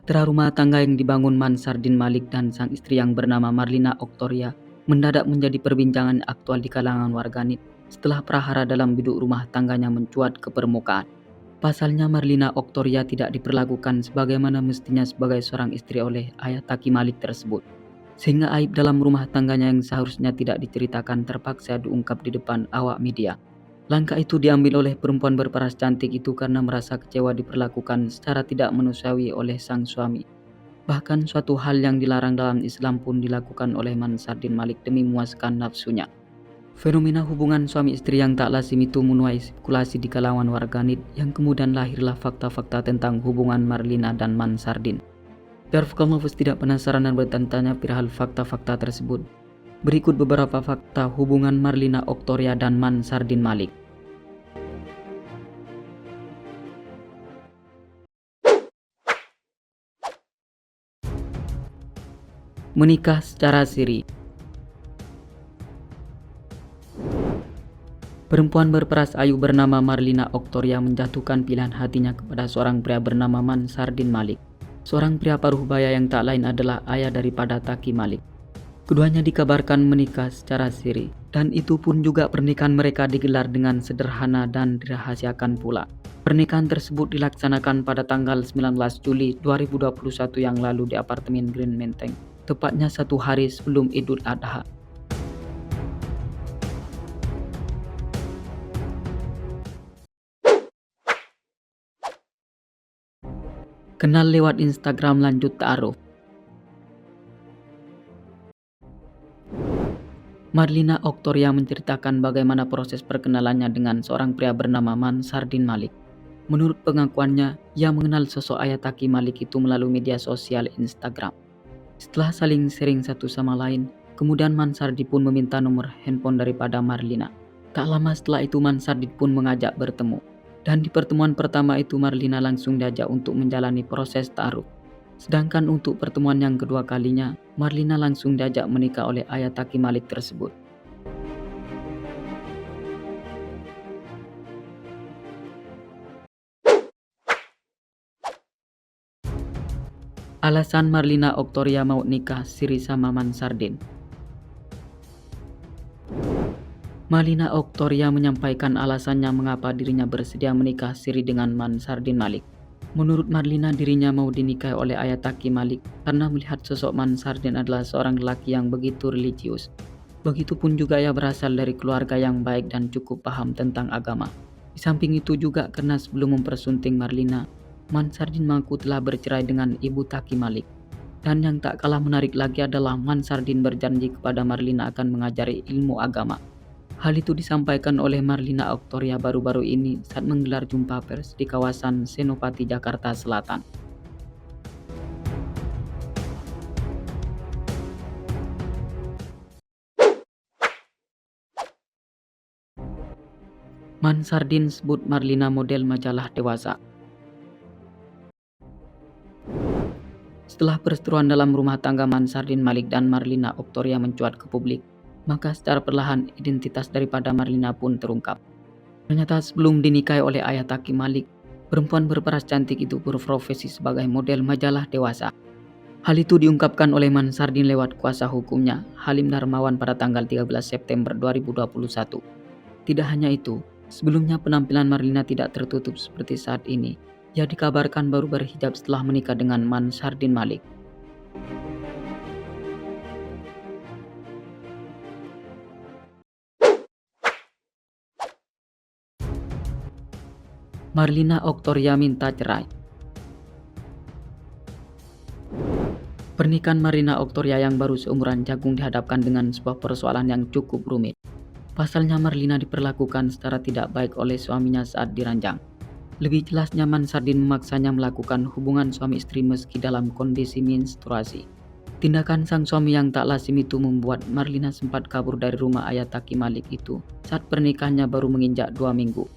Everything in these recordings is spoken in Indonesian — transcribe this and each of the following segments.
Bahtera rumah tangga yang dibangun Mansardin Malik dan sang istri yang bernama Marlina Oktoria mendadak menjadi perbincangan aktual di kalangan warganet setelah prahara dalam biduk rumah tangganya mencuat ke permukaan. Pasalnya Marlina Oktoria tidak diperlakukan sebagaimana mestinya sebagai seorang istri oleh ayah Taki Malik tersebut. Sehingga aib dalam rumah tangganya yang seharusnya tidak diceritakan terpaksa diungkap di depan awak media. Langkah itu diambil oleh perempuan berparas cantik itu karena merasa kecewa diperlakukan secara tidak manusiawi oleh sang suami. Bahkan suatu hal yang dilarang dalam Islam pun dilakukan oleh Mansardin Malik demi memuaskan nafsunya. Fenomena hubungan suami istri yang tak lazim itu menuai spekulasi di kalangan warganet yang kemudian lahirlah fakta-fakta tentang hubungan Marlina dan Mansardin. Biar kamu tidak penasaran dan bertanya-tanya perihal fakta-fakta tersebut, berikut beberapa fakta hubungan Marlina Oktoria dan Mansardin Malik. Menikah secara siri. Perempuan berperas ayu bernama Marlina Oktoria menjatuhkan pilihan hatinya kepada seorang pria bernama Mansardin Malik. Seorang pria paruh baya yang tak lain adalah ayah daripada Taki Malik. Keduanya dikabarkan menikah secara siri, dan itu pun juga pernikahan mereka digelar dengan sederhana dan dirahasiakan pula. Pernikahan tersebut dilaksanakan pada tanggal 19 Juli 2021 yang lalu di apartemen Green Menteng, tepatnya satu hari sebelum Idul Adha. Kenal lewat Instagram lanjut ta'aruf. Marlina Oktoria menceritakan bagaimana proses perkenalannya dengan seorang pria bernama Mansardin Malik. Menurut pengakuannya, ia mengenal sosok ayah Taki Malik itu melalui media sosial Instagram. Setelah saling sharing satu sama lain, kemudian Mansardin pun meminta nomor handphone daripada Marlina. Tak lama setelah itu Mansardin pun mengajak bertemu. Dan di pertemuan pertama itu Marlina langsung diajak untuk menjalani proses ta'aruf. Sedangkan untuk pertemuan yang kedua kalinya, Marlina langsung diajak menikah oleh ayah Taki Malik tersebut. Alasan Marlina Oktoria mau nikah siri sama Mansardin. Marlina Oktoria menyampaikan alasannya mengapa dirinya bersedia menikah siri dengan Mansardin Malik. Menurut Marlina, dirinya mau dinikahi oleh ayah Taki Malik karena melihat sosok Mansardin adalah seorang lelaki yang begitu religius. Begitupun juga ia berasal dari keluarga yang baik dan cukup paham tentang agama. Di samping itu juga karena sebelum mempersunting Marlina, Mansardin mengaku telah bercerai dengan ibu Taki Malik. Dan yang tak kalah menarik lagi adalah Mansardin berjanji kepada Marlina akan mengajari ilmu agama. Hal itu disampaikan oleh Marlina Oktoria baru-baru ini saat menggelar jumpa pers di kawasan Senopati, Jakarta Selatan. Mansardin sebut Marlina model majalah dewasa. Setelah perseteruan dalam rumah tangga Mansardin Malik dan Marlina Oktoria mencuat ke publik, maka secara perlahan identitas daripada Marlina pun terungkap. Ternyata sebelum dinikahi oleh ayah Taki Malik, perempuan berparas cantik itu berprofesi sebagai model majalah dewasa. Hal itu diungkapkan oleh Mansardin lewat kuasa hukumnya, Halim Darmawan, pada tanggal 13 September 2021. Tidak hanya itu, sebelumnya penampilan Marlina tidak tertutup seperti saat ini. Ia dikabarkan baru berhijab setelah menikah dengan Mansardin Malik. Marlina Oktoria minta cerai. Pernikahan Marlina Oktoria yang baru seumuran jagung dihadapkan dengan sebuah persoalan yang cukup rumit. Pasalnya Marlina diperlakukan secara tidak baik oleh suaminya saat diranjang. Lebih jelasnya, Mansardin memaksanya melakukan hubungan suami istri meski dalam kondisi menstruasi. Tindakan sang suami yang tak lazim itu membuat Marlina sempat kabur dari rumah ayah Taki Malik itu saat pernikahannya baru menginjak 2 minggu.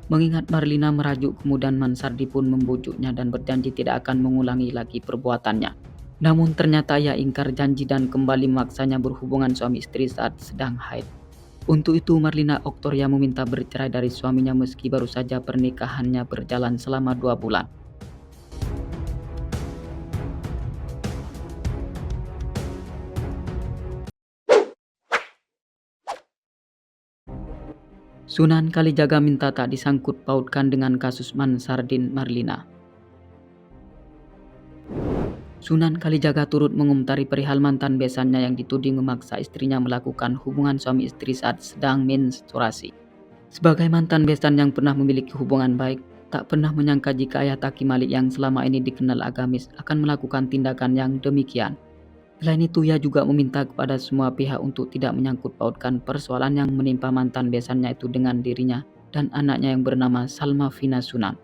Mengingat Marlina merajuk, kemudian Mansardin pun membujuknya dan berjanji tidak akan mengulangi lagi perbuatannya. Namun ternyata ia ingkar janji dan kembali memaksanya berhubungan suami istri saat sedang haid. Untuk itu Marlina Oktoria meminta bercerai dari suaminya meski baru saja pernikahannya berjalan selama 2 bulan. Sunan Kalijaga minta tak disangkut pautkan dengan kasus Mansardin Marlina. Sunan Kalijaga turut mengomentari perihal mantan besannya yang dituding memaksa istrinya melakukan hubungan suami istri saat sedang menstruasi. Sebagai mantan besan yang pernah memiliki hubungan baik, tak pernah menyangka jika ayah Taki Malik yang selama ini dikenal agamis akan melakukan tindakan yang demikian. Selain itu, ia juga meminta kepada semua pihak untuk tidak menyangkut pautkan persoalan yang menimpa mantan besannya itu dengan dirinya dan anaknya yang bernama Salma Vina Sunan.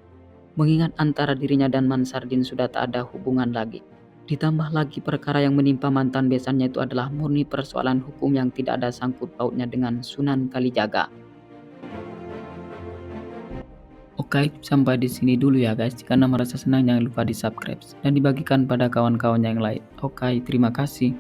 Mengingat antara dirinya dan Mansardin sudah tak ada hubungan lagi. Ditambah lagi perkara yang menimpa mantan besannya itu adalah murni persoalan hukum yang tidak ada sangkut pautnya dengan Sunan Kalijaga. Oke, sampai di sini dulu ya guys. Jika Anda merasa senang jangan lupa di subscribe dan dibagikan pada kawan-kawan yang lain. Oke, terima kasih.